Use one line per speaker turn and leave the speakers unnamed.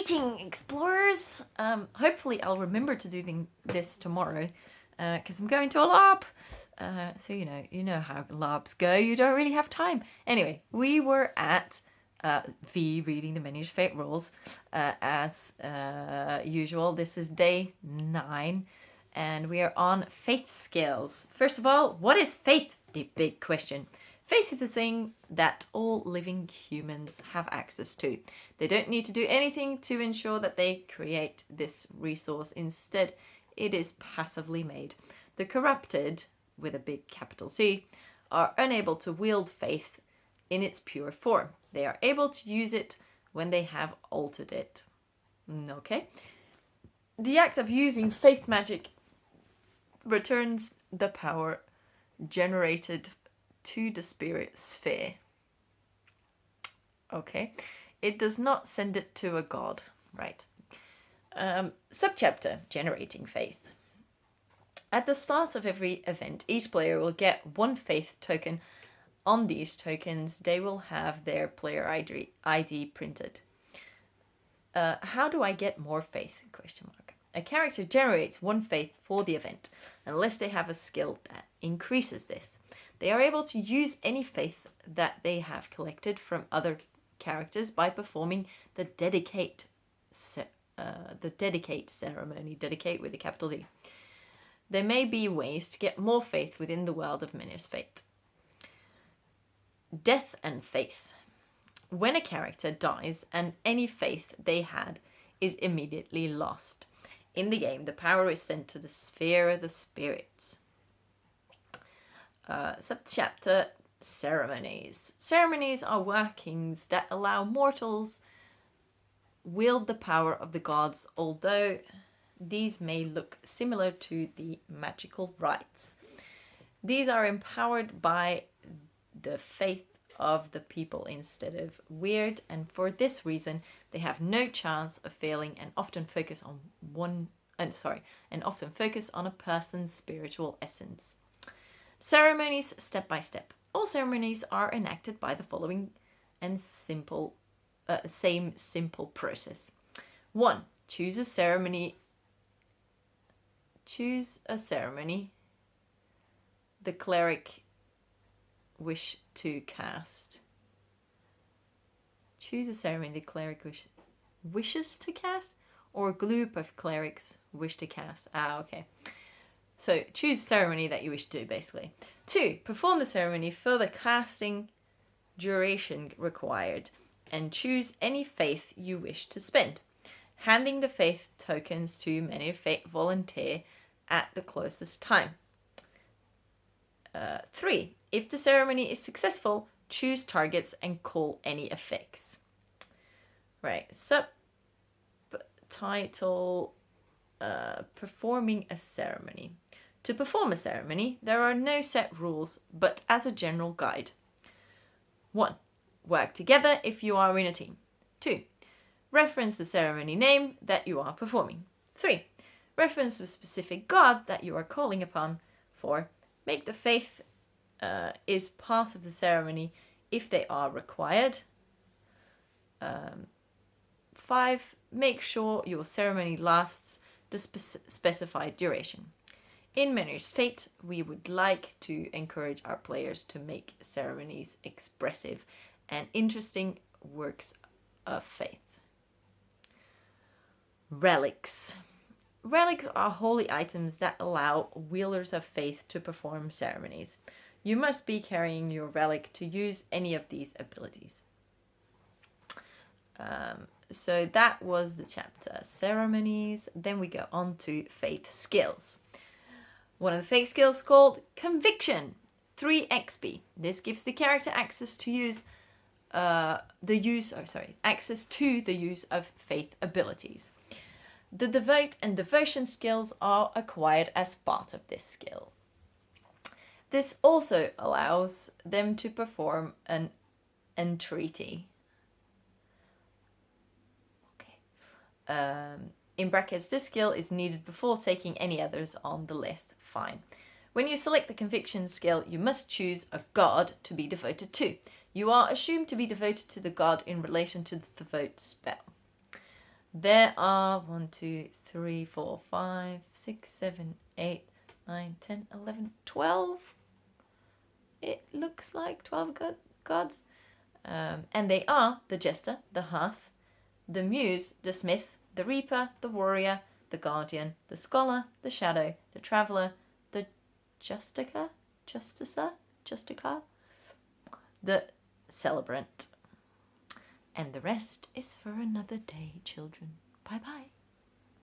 Greeting, explorers! Hopefully I'll remember to do this tomorrow, because I'm going to a lab. So you know how labs go. You don't really have time. Anyway, we were at V reading the Menhirs Fate Rules, as usual. This is day 9, and we are on faith skills. First of all, what is faith? The big question. Faith is the thing that all living humans have access to. They don't need to do anything to ensure that they create this resource. Instead, it is passively made. The corrupted, with a big capital C, are unable to wield faith in its pure form. They are able to use it when they have altered it. Okay? The act of using faith magic returns the power generated to the spirit sphere. Okay. It does not send it to a god. Right. Subchapter, Generating Faith. At the start of every event, each player will get 1 faith token. On these tokens, they will have their player ID printed. How do I get more faith? ? A character generates 1 faith for the event, unless they have a skill that increases this. They are able to use any faith that they have collected from other characters by performing the dedicate ceremony. Dedicate with a capital D. There may be ways to get more faith within the world of Menhirs Fate. Death and faith. When a character dies and any faith they had is immediately lost. In the game, the power is sent to the sphere of the spirits. Subchapter, Ceremonies. Ceremonies are workings that allow mortals wield the power of the gods, although these may look similar to the magical rites. These are empowered by the faith of the people instead of weird, and for this reason they have no chance of failing and often focus on a person's spiritual essence. Ceremonies step by step. All ceremonies are enacted by the following and same simple process. 1. Choose a ceremony the cleric wish to cast. Choose a ceremony the cleric wishes to cast, or a group of clerics wish to cast. Okay. So choose a ceremony that you wish to do, basically. 2. Perform the ceremony for the casting duration required, and choose any faith you wish to spend, handing the faith tokens to Menhirs Fate volunteer at the closest time. 3. If the ceremony is successful, choose targets and call any effects. Right. Subtitle, Performing a ceremony. To perform a ceremony, there are no set rules, but as a general guide. 1. Work together if you are in a team. 2. Reference the ceremony name that you are performing. 3. Reference the specific god that you are calling upon. 4. Make the faith is part of the ceremony if they are required. 5. Make sure your ceremony lasts the specified duration. In Menhirs Fate, we would like to encourage our players to make ceremonies expressive and interesting works of faith. Relics. Relics are holy items that allow wielders of faith to perform ceremonies. You must be carrying your relic to use any of these abilities. So that was the chapter ceremonies. Then we go on to faith skills. One of the faith skills called Conviction, 3 XP. This gives the character access to the use of faith abilities. The Devote and Devotion skills are acquired as part of this skill. This also allows them to perform an entreaty. In brackets, this skill is needed before taking any others on the list. Fine. When you select the Conviction skill, you must choose a god to be devoted to. You are assumed to be devoted to the god in relation to the Devote spell. There are 1, 2, 3, 4, 5, 6, 7, 8, 9, 10, 11, 12. It looks like 12 gods. And they are the Jester, the Hearth, the Muse, the Smith, the Reaper, the Warrior, the Guardian, the Scholar, the Shadow, the Traveller, the Justicar, the Celebrant. And the rest is for another day, children. Bye-bye.